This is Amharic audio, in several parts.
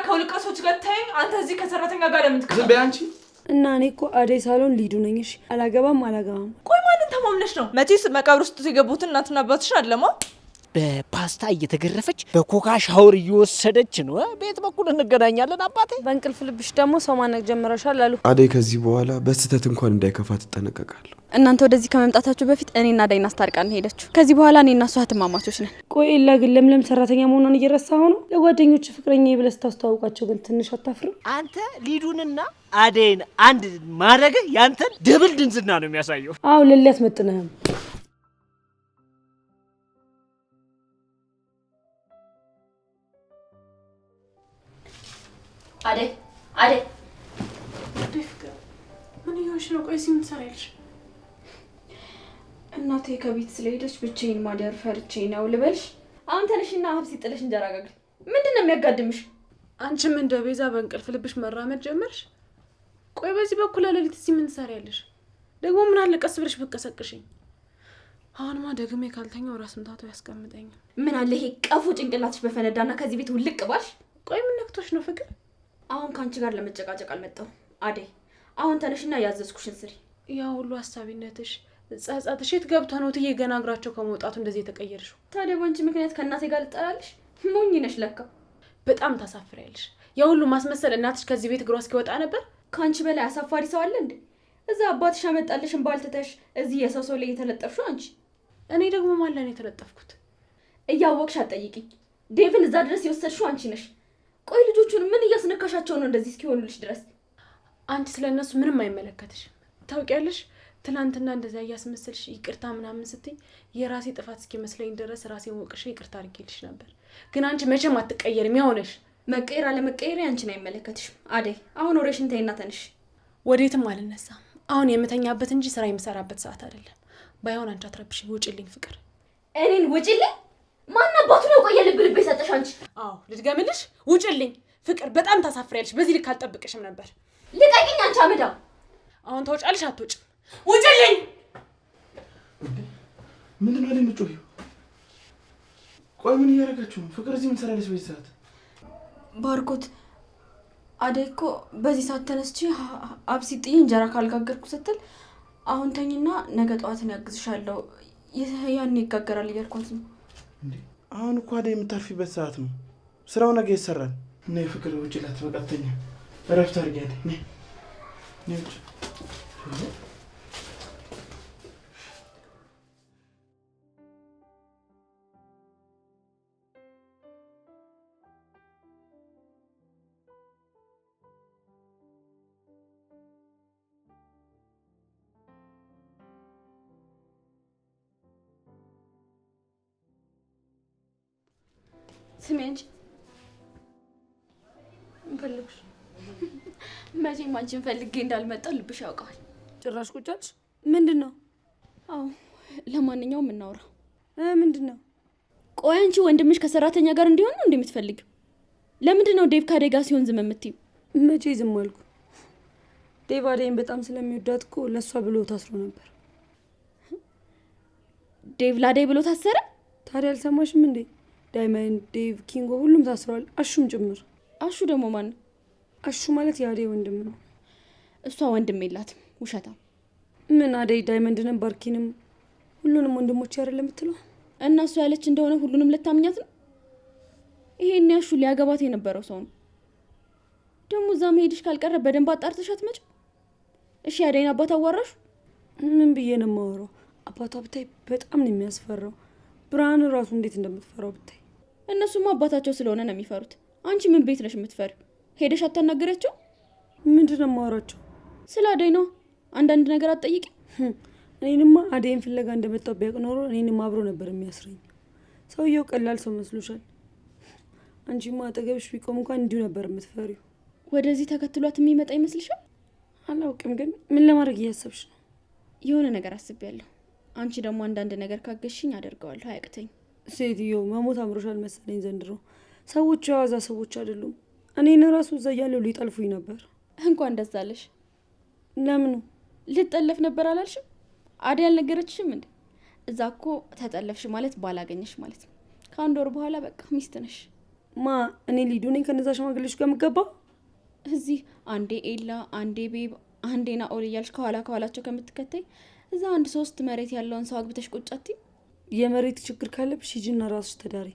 ከውልቀሶች ጋር ታይኝ አንተ እዚህ ከሰራተኛ ጋር ለምን ትከራከራለህ? ዝም በይ አንቺ። እና እኔ እኮ አደይ ሳሎን ሊዱ ነኝ። እሺ አላገባም። ቆይ ማንን ተማምነሽ ነው? መቼስ መቃብር ውስጥ የገቡትን እናትና አባትሽ አለማ በፓስታ እየተገረፈች በኮካ ሻወር እየወሰደች ነው። ቤት በኩል እንገናኛለን አባቴ። በእንቅልፍ ልብሽ ደግሞ ሰው ማነቅ ጀምረሻል አሉ። አደይ ከዚህ በኋላ በስተት እንኳን እንዳይከፋ ትጠነቀቃለሁ። እናንተ ወደዚህ ከመምጣታችሁ በፊት እኔና አደይን አስታርቃን ሄደችሁ። ከዚህ በኋላ እኔና እሷ እህትማማቾች ነን። ቆይ ኤላ ግን ለምለም ሰራተኛ መሆኗን እየረሳሁ ነው። ለጓደኞች ፍቅረኛ ብለህ ስታስተዋውቃቸው ግን ትንሽ አታፍርም? አንተ ሊዱንና አደይን አንድ ማድረግ ያንተን ደብል ድንዝና ነው የሚያሳየው። አዎ ለሊ አትመጥነህም። አደይ ምን ይሆንሽ ነው? ቆይ ምን ትሰሪያለሽ? እናቴ ከቤት ስለሄደች ብቻዬን ማደር ፈርቼ ነው ልበልሽ። አሁን ተነሽና ሀብሲ ጥለሽ እንጀራ ጋግሪ። ምንድነው የሚያጋድምሽ? አንቺም እንደ ቤዛ በእንቅልፍ ልብሽ መራመድ ጀመርሽ? ቆይ በዚህ በኩል ለሊት ምን ትሰሪያለሽ? ደግሞ ምን አለ ቀስ ብለሽ ብትቀሰቅሽኝ? አሁንማ ደግሜ ካልተኛው ራስ ምታቱ ያስቀምጠኝ። ምን አለ ይሄ ቀፉ ጭንቅላትሽ በፈነዳና ከዚህ ቤት ውልቅ ባልሽ። ቆይ ምን ነክቶሽ ነው ፍቅር? አሁን ካንቺ ጋር ለመጨቃጨቅ አልመጣሁም አደይ። አሁን ተነሽና ያዘዝኩሽን ስሪ። ያ ሁሉ ሐሳቢነትሽ ጸጸትሽ የት ገብቶ ነው ትዬ ገና እግራቸው ከመውጣቱ እንደዚህ የተቀየርሽው? ታዲያ ባንቺ ምክንያት ከእናቴ ጋር ልጠራልሽ? ሞኝ ነሽ ለካ። በጣም ታሳፍሪያለሽ። ያ ሁሉ ማስመሰል እናትሽ ከዚህ ቤት እግሯ እስኪወጣ ነበር። ካንቺ በላይ አሳፋሪ ሰው አለ እንዴ? እዛ አባትሽ አመጣልሽን ባልተተሽ እዚህ የሰው ሰው ላይ የተለጠፍሽው አንቺ። እኔ ደግሞ ማለን የተለጠፍኩት? እያወቅሽ አትጠይቂኝ። ዴቭን እዛ ድረስ የወሰድሽው አንቺ ነሽ። ቆይ ልጆቹን ምን እያስነካሻቸው ነው እንደዚህ እስኪሆኑልሽ ድረስ? አንቺ ስለነሱ ምንም አይመለከትሽም። ታውቂያለሽ ትናንትና እንደዛ እያስመሰልሽ ይቅርታ ምናምን ስትይ የራሴ ጥፋት እስኪመስለኝ ድረስ ራሴን ወቅሽ ይቅርታ አድርጌልሽ ነበር። ግን አንቺ መቼም አትቀየርም ያው ነሽ። መቀየር አለመቀየር አንቺን አይመለከትሽም አደይ። አሁን ወሬሽን ተይና ተነሽ። ወዴትም አልነሳም። አሁን የምተኛበት እንጂ ስራ የምሰራበት ሰዓት አይደለም። ባይሆን አንቺ አትረብሽኝ። ውጪልኝ ፍቅር። እኔን ውጪልኝ? ማን አባቱ ነው ቆየ ልብ ልብ የሰጠሽ አንቺ? አዎ ልድገምልሽ፣ ውጪልኝ ፍቅር። በጣም ታሳፍሪያለሽ። በዚህ ልክ አልጠብቅሽም ነበር። ልቀቂኝ አንቺ አመዳ። አሁን ተውጫለሽ አትወጭም? ውጪልኝ። ምንድን ነው የምትጮሂው? ቆይ ምን እያደረጋችሁ ነው? ፍቅር እዚህ ምን ትሰራለች በዚህ ሰዓት? ባርኮት አደይ እኮ በዚህ ሰዓት ተነስቼ አብሲጥዬ እንጀራ ካልጋገርኩ ስትል አሁን ተኝና ነገ ጠዋትን ያግዝሻለሁ ያኔ ይጋገራል እያልኳት ነው። እንዴ አሁን እኮ አደይ የምታርፊበት ሰዓት ነው። ስራው ነገ ይሰራል። ነይ ፍቅር ውጪ ላትበቃተኛ እረፍት አድርጊ አደይ። ነይ ውጪ። ስሚ አንቺ እንፈልግሽ። መቼም አንቺን ፈልጌ እንዳልመጣ ልብሽ ያውቃል። ጭራሽ ቁጭ አልሽ? ምንድን ነው? አዎ ለማንኛውም እናውራ። ምንድን ነው? ቆይ አንቺ ወንድምሽ ከሰራተኛ ጋር እንዲሆን ነው እንደምትፈልጊው? ለምንድን ነው ዴቭ ከአደይ ጋር ሲሆን ዝም የምትይው? መቼ ዝም አልኩ? ዴቭ አደይን በጣም ስለሚወዳት እኮ ለእሷ ብሎ ታስሮ ነበር። ዴቭ ለአደይ ብሎ ታሰረ? ታዲያ አልሰማሽም እንዴ? ዳይመንድ፣ ዴቭ፣ ኪንጎ ሁሉም ታስረዋል። አሹም ጭምር። አሹ ደግሞ ማን ነው? አሹ ማለት የአደይ ወንድም ነው። እሷ ወንድም የላትም። ውሸታም። ምን አደይ ዳይመንድንም ባርኪንም ሁሉንም ወንድሞች አይደለም የምትለው? እና እሷ ያለች እንደሆነ ሁሉንም ልታምኛት ነው? ይሄን ያሹ ሊያገባት የነበረው ሰው ነው። ደግሞ እዛ መሄድሽ ካልቀረ በደንብ አጣርተሽ አትመጭም? እሺ አደይን አባት አዋራሹ? ምን ብዬ ነው የማወራው? አባቷ ብታይ በጣም ነው የሚያስፈራው። ብርሃን ራሱ እንዴት እንደምትፈራው ብታይ። እነሱማ አባታቸው ስለሆነ ነው የሚፈሩት። አንቺ ምን ቤት ነሽ የምትፈሪው? ሄደሽ አታናግሪያቸው? ምንድን ነው የማወራቸው? ስለ አደይ ነው። አንዳንድ ነገር አትጠይቂ? እኔንማ አደይን ፍለጋ እንደመጣው ቢያውቅ ኖሮ እኔንም አብሮ ነበር የሚያስረኝ። ሰውየው ቀላል ሰው መስሎሻል? አንቺማ አጠገብሽ ቢቆም እንኳን እንዲሁ ነበር የምትፈሪው። ወደዚህ ተከትሏት የሚመጣ ይመስልሻል? አላውቅም፣ ግን ምን ለማድረግ እያሰብሽ ነው? የሆነ ነገር አስቤያለሁ። አንቺ ደግሞ አንዳንድ ነገር ካገሽኝ አደርገዋለሁ። አያቅተኝ። ሴትዮ መሞት አምሮሻል መሰለኝ ዘንድሮ። ሰዎች የዋዛ ሰዎች አይደሉም። እኔን ራሱ እዛ እያለሁ ሊጠልፉኝ ነበር። እንኳን ደስ አለሽ። ለምኑ? ልጠለፍ ነበር አላልሽም? አደይ አልነገረችሽም እንዴ? እዛ እኮ ተጠለፍሽ ማለት ባላገኘሽ ማለት ነው። ከአንድ ወር በኋላ በቃ ሚስት ነሽ። እኔ ሊዱ ነኝ ከነዛ ሽማግሌዎች ጋር የምገባው? እዚህ አንዴ ኤላ አንዴ ቤብ አንዴ ናኦል እያልሽ ከኋላቸው ከምትከተይ እዛ 1-3 መሬት ያለውን ሰው አግብተሽ ቁጭ አትይም? የመሬት ችግር ካለብሽ ሂጂና ራስሽ ተዳሪ።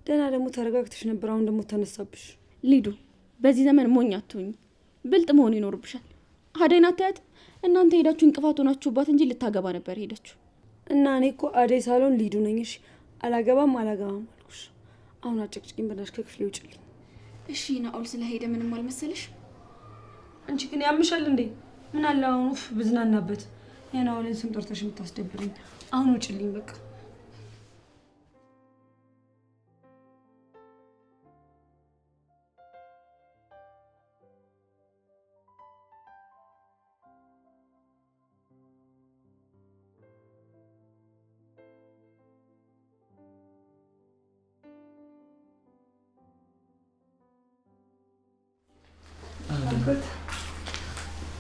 ደህና ደግሞ ተረጋግተሽ ነበር፣ አሁን ደግሞ ተነሳብሽ። ሊዱ በዚህ ዘመን ሞኝ አትሁኝ፣ ብልጥ መሆን ይኖርብሻል። አደይን አታያትም? እናንተ ሄዳችሁ እንቅፋት ሆናችሁባት እንጂ ልታገባ ነበር ሄደችው። እና እኔ እኮ አደይ ሳሎን ሊዱ ነኝ። እሺ አላገባም አልኩሽ። አሁን አጨቅጭቂኝ በናትሽ፣ ከክፍሌ ውጭልኝ። እሺ ናኦል ስለሄደ ምንም አልመሰለሽ? አንቺ ግን ያምሻል እንዴ? ምን አለ አሁን ብዝናናበት። የናኦልን ስም ጠርተሽ የምታስደብርኝ። አሁን ውጭልኝ በቃ።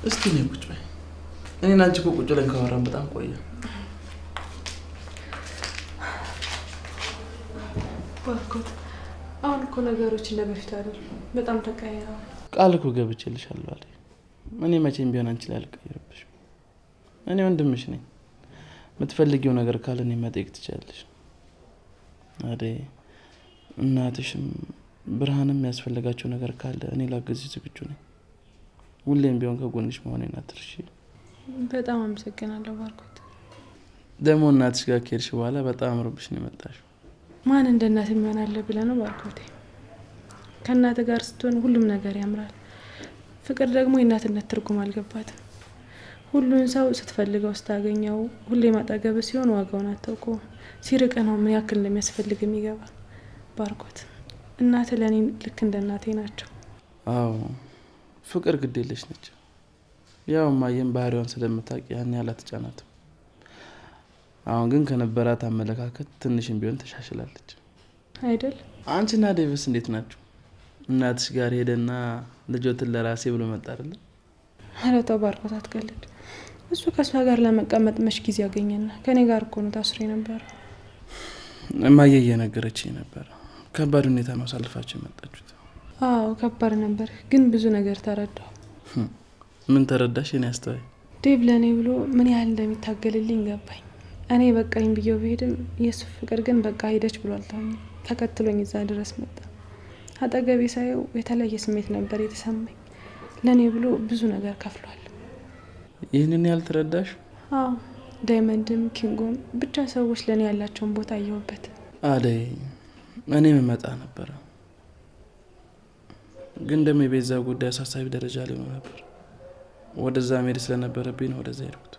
እስቲ ነኝ ቁጭ በይ። እኔና አንቺ እኮ ቁጭ ብለን ካወራን በጣም ቆየ። ባርኮት አሁን እኮ ነገሮች እንደበፊቱ አይደሉም፣ በጣም ተቀያይረዋል። ቃል እኮ ገብቼልሻለሁ አይደል? እኔ መቼም ቢሆን አንቺ ላይ አልቀየርብሽም። እኔ ወንድምሽ ነኝ። የምትፈልጊው ነገር ካለ እኔ መጠየቅ ትችላለሽ አይደል? እናትሽም ብርሃንም ያስፈልጋቸው ነገር ካለ እኔ ላግዝሽ ዝግጁ ነኝ። ሁሌም ቢሆን ከጎንሽ መሆኔን አትርሺ። በጣም አመሰግናለሁ ባርኮት። ደግሞ እናትሽ ጋር ከሄድሽ በኋላ በጣም አምሮብሽ ነው የመጣሽው። ማን እንደ እናት የሚሆን አለ ብለህ ነው ባርኮቴ? ከእናት ጋር ስትሆን ሁሉም ነገር ያምራል። ፍቅር ደግሞ የእናትነት ትርጉም አልገባትም። ሁሉን ሰው ስትፈልገው ስታገኘው፣ ሁሌ ማጠገብ ሲሆን ዋጋውን አታውቀውም። ሲርቅ ነው ምን ያክል እንደሚያስፈልግ የሚገባ። ባርኮት እናት ለእኔ ልክ እንደ እናቴ ናቸው። አዎ ፍቅር ግድ የለሽ ነች። ያው ማየም ባህሪዋን ስለምታውቂ ያን ያህል አትጫናትም። አሁን ግን ከነበራት አመለካከት ትንሽም ቢሆን ተሻሽላለች አይደል? አንቺና ዴቪስ እንዴት ናችሁ? እናትሽ ጋር ሄደና ልጆትን ለራሴ ብሎ መጣ አይደል? ኧረ ተው ባርኮት አትቀልድ። እሱ ከሷ ጋር ለመቀመጥ መች ጊዜ ያገኘና? ከኔ ጋር እኮ ነው ታስሮ ነበር። እማዬ እየነገረችኝ ነበር። ከባድ ሁኔታ ነው አሳልፋችሁ የመጣችሁት። አዎ ከባድ ነበር፣ ግን ብዙ ነገር ተረዳሁ። ምን ተረዳሽ? እኔ አስተዋይ ዴቭ ለእኔ ብሎ ምን ያህል እንደሚታገልልኝ ገባኝ። እኔ በቃኝ ብዬው ብሄድም የእሱ ፍቅር ግን በቃ ሄደች ብሎ አልተወኝም። ተከትሎኝ እዛ ድረስ መጣ። አጠገቤ ሳየው የተለየ ስሜት ነበር የተሰማኝ። ለእኔ ብሎ ብዙ ነገር ከፍሏል። ይህንን ያህል ተረዳሽ? አዎ ዳይመንድም ኪንጎም ብቻ ሰዎች ለእኔ ያላቸውን ቦታ አየሁበት። አደይ እኔም እመጣ ነበረ፣ ግን ደግሞ የቤዛ ጉዳይ አሳሳቢ ደረጃ ላይ ሆኖ ነበር። ወደዛ መሄድ ስለነበረብኝ ነው ወደዛ ሄድኩት።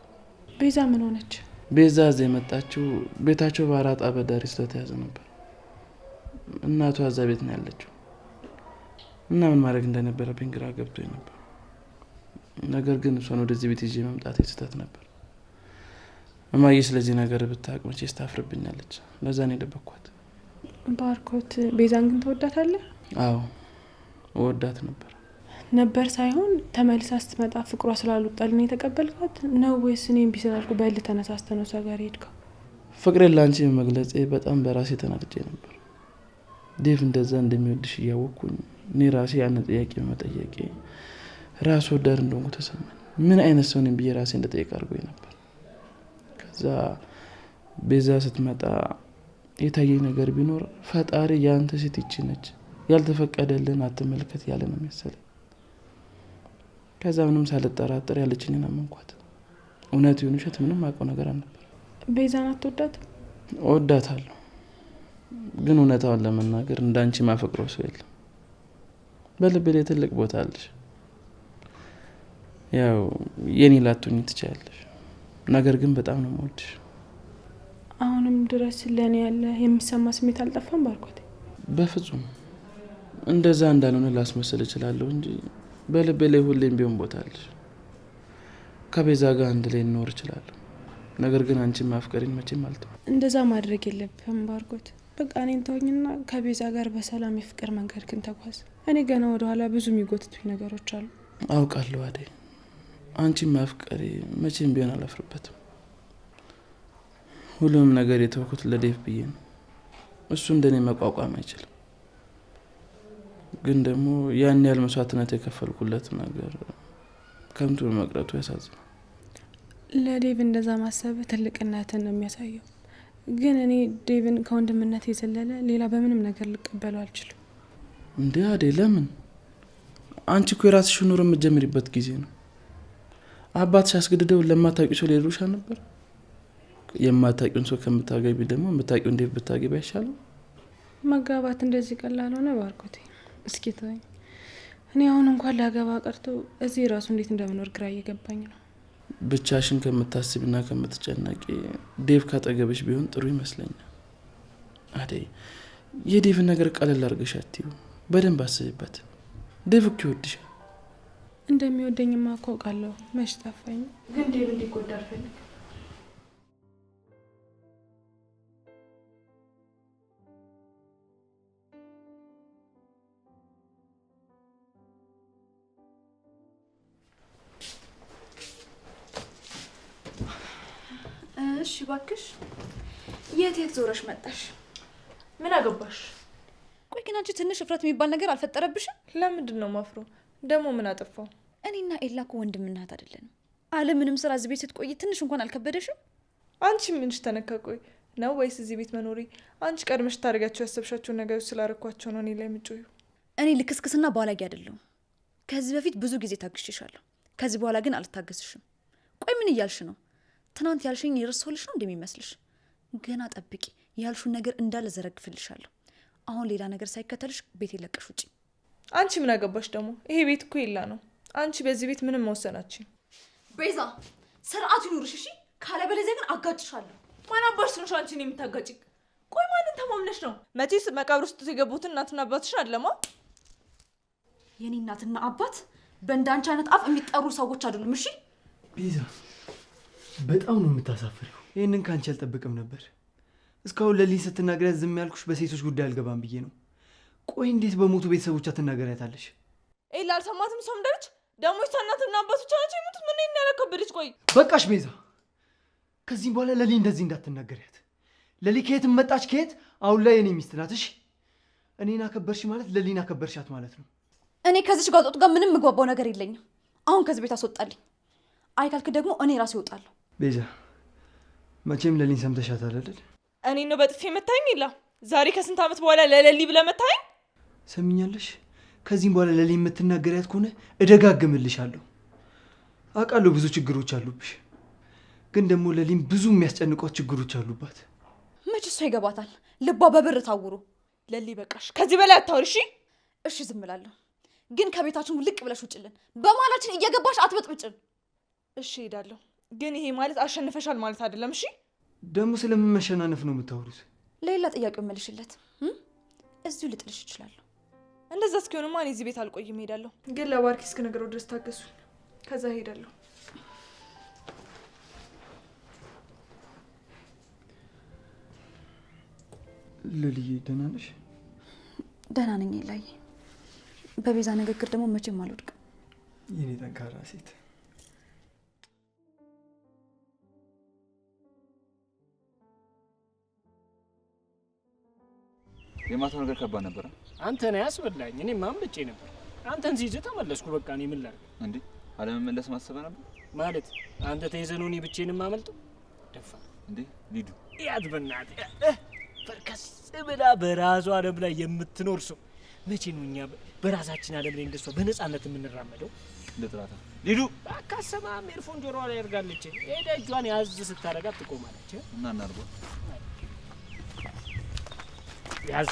ቤዛ ምን ሆነች? ቤዛ እዛ የመጣችው ቤታቸው በአራጣ አበዳሪ ስለተያዘ ነበር። እናቷ እዛ ቤት ነው ያለችው እና ምን ማድረግ እንደነበረብኝ ግራ ገብቶኝ ነበር። ነገር ግን እሷን ወደዚህ ቤት ይዤ መምጣት ስህተት ነበር። እማዬ ስለዚህ ነገር ብታውቅ መቼስ ታፍርብኛለች። ለዛ ነው የደበኳት። ባርኮት ቤዛን ግን ትወዳታለህ? አዎ እወዳት ነበር ሳይሆን ተመልሳ ስትመጣ ፍቅሯ ስላልወጣልን የተቀበልካት ነው ወይስ እኔም ቢስላልኩ በል ተነሳስተ ነው እሷ ጋር ሄድከው? ፍቅሬን ለአንቺ መግለጼ በጣም በራሴ ተናድጄ ነበር። ዴቭ እንደዛ እንደሚወድሽ እያወቅኩኝ እኔ ራሴ ያን ጥያቄ በመጠየቄ ራስ ወዳድ እንደሆንኩ ተሰማኝ። ምን አይነት ሰው ነኝ ብዬ ራሴ እንደጠየቅ አድርጎኝ ነበር። ከዛ ቤዛ ስትመጣ የታየኝ ነገር ቢኖር ፈጣሪ ያንተ ሴት ይቺ ነች፣ ያልተፈቀደልን አትመልከት ያለ ነው መሰለኝ። ከዛ ምንም ሳልጠራጠር ያለችኝን አመንኳት። እውነት ይሁን ውሸት ምንም አውቀው ነገር አልነበር። ቤዛን አትወዳትም? እወዳታለሁ፣ ግን እውነታውን ለመናገር እንዳንቺ ማፈቅረው ሰው የለም። በልቤ ላይ ትልቅ ቦታ አለሽ። ያው የኔ ላትሆኚ ትችያለሽ፣ ነገር ግን በጣም ነው የምወድሽ። አሁንም ድረስ ለእኔ ያለ የሚሰማ ስሜት አልጠፋም ባርኮቴ? በፍጹም እንደዛ እንዳልሆነ ላስመስል እችላለሁ እንጂ በልቤ ላይ ሁሌም ቢሆን ቦታ አለሽ። ከቤዛ ጋር አንድ ላይ እንኖር እችላለሁ፣ ነገር ግን አንቺን ማፍቀሪን መቼም አልተውም። እንደዛ ማድረግ የለብህም ባርኮት። በቃ እኔን ተወኝና ከቤዛ ጋር በሰላም የፍቅር መንገድ ግን ተጓዝ። እኔ ገና ወደኋላ ብዙ የሚጎትቱኝ ነገሮች አሉ። አውቃለሁ አደይ፣ አንቺን ማፍቀሪ መቼም ቢሆን አላፍርበትም። ሁሉንም ነገር የተወኩት ለዴቭ ብዬ ነው። እሱ እንደኔ መቋቋም አይችልም። ግን ደግሞ ያን ያህል መስዋዕትነት የከፈልኩለት ነገር ከንቱ መቅረቱ ያሳዝናል። ለዴቭ እንደዛ ማሰብ ትልቅነትን ነው የሚያሳየው። ግን እኔ ዴቭን ከወንድምነት የዘለለ ሌላ በምንም ነገር ልቀበለው አልችልም። እንዴ አዴ ለምን? አንቺ እኮ የራስሽን ኑሮ የምትጀምሪበት ጊዜ ነው። አባትሽ አስገድደው ለማታውቂው ሰው ሌሎሽ ነበር። የማታውቂውን ሰው ከምታገቢ ደግሞ የምታውቂውን ዴቭ ብታገቢ አይሻልም? መጋባት እንደዚህ ቀላል ሆነ ባርኮቴ? እስኪ ተወኝ። እኔ አሁን እንኳን ላገባ ቀርቶ እዚህ ራሱ እንዴት እንደምኖር ግራ እየገባኝ ነው። ብቻሽን ከምታስቢና ከምትጨነቂ ዴቭ ካጠገብሽ ቢሆን ጥሩ ይመስለኛል። አደይ የዴቭን ነገር ቀለል አድርገሽ አትዩ። በደንብ አስቢበት። ዴቭ እኮ ይወድሻል። እንደሚወደኝማ እኮ አውቃለሁ። መች ጠፋኝ። ግን ዴቭ እንዲጎዳ አልፈልግም። እሺ እባክሽ፣ የት ዞረሽ መጣሽ? ምን አገባሽ? ቆይ ግን አንቺ ትንሽ እፍረት የሚባል ነገር አልፈጠረብሽም? ለምንድን ነው ማፍሮ? ደግሞ ምን አጠፋው? እኔና ኤላ እኮ ወንድምና እህት አይደለንም? አለ ምንም ስራ እዚህ ቤት ስትቆይ ትንሽ እንኳን አልከበደሽም? አንቺ ምንሽ ተነካ? ቆይ ነው ወይስ እዚህ ቤት መኖሪ አንቺ ቀድመሽ ታደርጋቸው ያሰብሻቸውን ነገሮች ስላረኳቸው ነው እኔ ላይ የምጮዩ? እኔ ልክስክስና ባላጊ አይደለሁም። ከዚህ በፊት ብዙ ጊዜ ታግሽሻለሁ። ከዚህ በኋላ ግን አልታገስሽም። ቆይ ምን እያልሽ ነው? ትናንት ያልሽኝ የረሳሁልሽ ነው እንደሚመስልሽ? ገና ጠብቂ፣ ያልሹን ነገር እንዳለ ዘረግፍልሻለሁ። አሁን ሌላ ነገር ሳይከተልሽ ቤት ይለቀሽ ውጪ። አንቺ ምን አገባሽ ደግሞ? ይሄ ቤት እኮ የላ ነው። አንቺ በዚህ ቤት ምንም መወሰናችን። ቤዛ ስርዓቱ ይኑርሽ እሺ፣ ካለበለዚያ ግን አጋጭሻለሁ። ማን አባሽ ነው አንቺን የምታጋጭ? ቆይ ማንን ተማምነሽ ነው? መቼስ መቃብር ውስጥ የገቡትን እናትና አባትሽን አለማ። የኔ እናትና አባት በእንዳንቺ አይነት አፍ የሚጠሩ ሰዎች አይደሉም። እሺ ቤዛ በጣም ነው የምታሳፍሪው። ይህንን ካንቺ አልጠብቅም ነበር። እስካሁን ለሊን ስትናገሪያት ዝም ያልኩሽ በሴቶች ጉዳይ አልገባም ብዬ ነው። ቆይ እንዴት በሞቱ ቤተሰቦቿ ትናገሪያታለሽ? ኤላ አልሰማትም። ሰው ምደረች ደግሞ እናትና አባቶቿ ናቸው የሞቱት። ምን ነው ያለከበደች? ቆይ በቃሽ ቤዛ፣ ከዚህም በኋላ ለሊ እንደዚህ እንዳትናገሪያት። ለሊ ከየት መጣች? ከየት? አሁን ላይ የኔ ሚስት ናት። እሺ እኔን አከበርሽ ማለት ለሊን አከበርሻት ማለት ነው። እኔ ከዚች ጋጦጥ ጋር ምንም ምግባባው ነገር የለኝም። አሁን ከዚህ ቤት አስወጣልኝ። አይ ካልክ ደግሞ እኔ ራሴ እወጣለሁ። ቤዛ መቼም ለሊን ሰምተሻታል አይደል? እኔ ነው በጥፊ መታኝ ይላ ዛሬ ከስንት ዓመት በኋላ ለለሊ ብለህ መታኝ? ሰሚኛለሽ? ከዚህም በኋላ ለሊ የምትናገሪያት ከሆነ እደጋግምልሻለሁ። አውቃለሁ ብዙ ችግሮች አሉብሽ፣ ግን ደግሞ ለሊም ብዙ የሚያስጨንቋት ችግሮች አሉባት። መች እሷ ይገባታል? ልቧ በብር ታውሩ። ለሊ በቃሽ፣ ከዚህ በላይ አታውሪ። እሺ እሺ ዝም እላለሁ፣ ግን ከቤታችን ልቅ ብለሽ ውጭልን። በማላችን እየገባሽ አትበጥብጭን። እሺ ሄዳለሁ፣ ግን ይሄ ማለት አሸንፈሻል ማለት አይደለም። እሺ ደግሞ ስለምን መሸናነፍ ነው የምታወሩት? ሌላ ጥያቄው መልሽለት። እዚሁ ልጥልሽ እችላለሁ። እንደዛ እስኪሆንማ እኔ እዚህ ቤት አልቆይም፣ ሄዳለሁ። ግን ለባርኪ እስክነግረው ድረስ ታገሱ፣ ከዛ ሄዳለሁ። ለልዬ ደህና ነሽ? ደህና ነኝ ላይ በቤዛ ንግግር ደግሞ መቼም አልወድቅም። የኔ ጠንካራ ሴት። የማታው ነገር ከባድ ነበረ። አንተ ነህ ያስበላኝ። እኔ ማምልጬ ነበር። አንተን ሲይዘህ ተመለስኩ። በቃ እኔ ምን ላድርግ? እንዴ አለመመለስ ማሰበ ነበር ማለት አንተ ተይዘህ ነው እኔ ብቻዬን የማመልጠው? ደፋ እንዴ ሊዱ ያት በእናትህ ፈርከስ ብላ በራሷ ዓለም ላይ የምትኖር ሰው መቼ ነው እኛ በራሳችን ዓለም ላይ እንደሷ በነፃነት የምንራመደው? ለጥራታ ሊዱ አካሰማ ኤርፎን ጆሮዋ ላይ ያርጋለች። ሄዳ እጇን ያዝ ስታረጋት ትቆማለች። እና እናርገው ያዝ።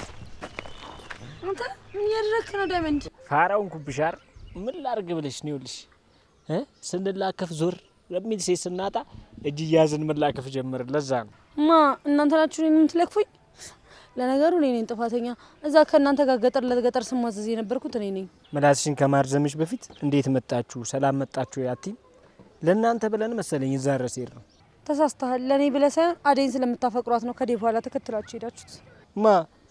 አንተ ምን ያደረክ ነው ዳይመንድ? ፋራውን ኩብሻር ምን ላርግ ብለሽ ነው? ይልሽ ስንላከፍ ዞር ለሚል ሴት ስናጣ እጅ ያዝን መላከፍ ጀመር። ለዛ ነው እናንተ ናችሁ እኔን የምትለክፉኝ? ለነገሩ እኔ ነኝ ጥፋተኛ። እዛ ከእናንተ ጋር ገጠር ለገጠር ስማዘዝ የነበርኩት እኔ ነኝ። ምላስሽን ከማርዘምሽ በፊት እንዴት መጣችሁ ሰላም መጣችሁ ያቲም ለእናንተ ብለን መሰለኝ እዛ ድረስ ሄድ ነው። ተሳስተሃል። ለእኔ ብለህ ሳይሆን አደይን ስለምታፈቅሯት ነው ከዴ በኋላ ተከትላችሁ ሄዳችሁት።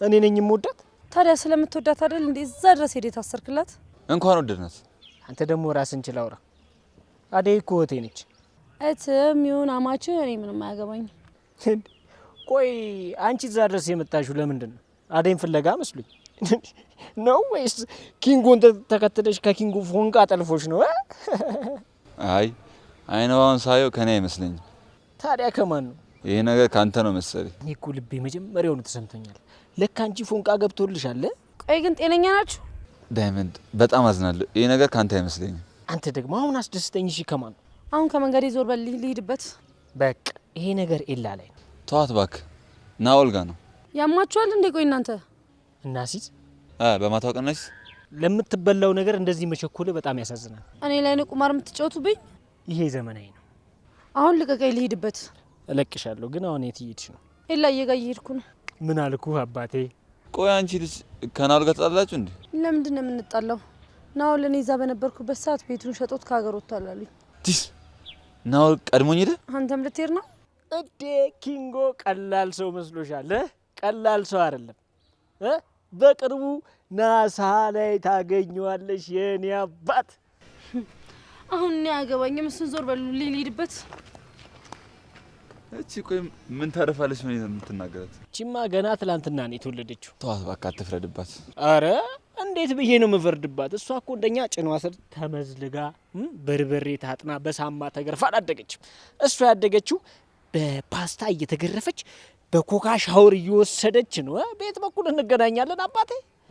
እኔ ነኝ የምወዳት? ታዲያ ስለምትወዳት አይደል እንዴ እዛ ድረስ ሄደ ታሰርክላት? እንኳን ወደድናት። አንተ ደግሞ ራስን ችላውራ። አደይ እኮ እህቴ ነች። እትም ይሁን አማች እኔ ምንም አያገባኝም። ቆይ አንቺ እዛ ድረስ የመጣሽው ለምንድን ነው? አደይን ፍለጋ መስሉኝ። ነው ወይስ ኪንጎን ተከትለሽ ከኪንጎ ፎንቃ ጠልፎሽ ነው? አይ አይነዋን ሳየው ከኔ አይመስለኝም። ታዲያ ከማን ነው? ይሄ ነገር ካንተ ነው መሰለኝ። እኔ እኮ ልቤ መጀመሪያው ነው ተሰምቶኛል። ለካ አንቺ ፎንቃ ገብቶልሻል። ቆይ ግን ጤነኛ ናችሁ? ዳይመንድ በጣም አዝናለሁ። ይሄ ነገር ካንተ አይመስለኝም። አንተ ደግሞ አሁን አስደስተኝ። እሺ ከማን ነው? አሁን ከመንገዴ ዞር በል ልሂድበት። በቃ ይሄ ነገር ኤላ ላይ ነው። ተዋት እባክህ። ናኦል ጋር ነው። ያማችኋል እንዴ? ቆይ እናንተ እናሲዝ በማታው ቀናሽ ለምትበላው ነገር እንደዚህ መቸኮል በጣም ያሳዝናል። እኔ ላይ ነው ቁማር የምትጫወቱብኝ? ይሄ ዘመናዊ ነው። አሁን ልቀቀኝ ልሂድበት። እለቅሻለሁ። ግን አሁን የት እየሄድሽ ነው? ኤላዬ ጋር እየሄድኩ ነው። ምን አልኩህ አባቴ? ቆይ አንቺ ልጅ ከናኦል ጋር ተጣላችሁ እንዴ? ለምንድን ነው የምንጣላው? ናኦል እኔ እዛ በነበርኩበት ሰዓት ቤቱን ሸጦት ከሀገር ወጥቷል አሉኝ። ዲስ ናኦል ቀድሞኝ ሄደ። አንተም ልትሄድ ነው እንዴ? ኪንጎ ቀላል ሰው መስሎሻል? ቀላል ሰው አይደለም። በቅርቡ ናሳ ላይ ታገኘዋለሽ የኔ አባት። አሁን እኔ አያገባኝም። እሱን ዞር በሉ ልሂድበት። እቺ ቆይ ምን ታረፋለች? ምን የምትናገራት? እቺማ ገና ትላንትና ነው የተወለደችው። ተዋት እባክህ፣ አትፍረድባት። አረ እንዴት ብዬ ነው የምፈርድባት? እሷ እኮ እንደኛ ጭኗ ስር ተመዝልጋ በርበሬ ታጥና በሳማ ተገርፋ አላደገችም። እሷ ያደገችው በፓስታ እየተገረፈች በኮካ ሻወር እየወሰደች ነው። ቤት በኩል እንገናኛለን አባቴ።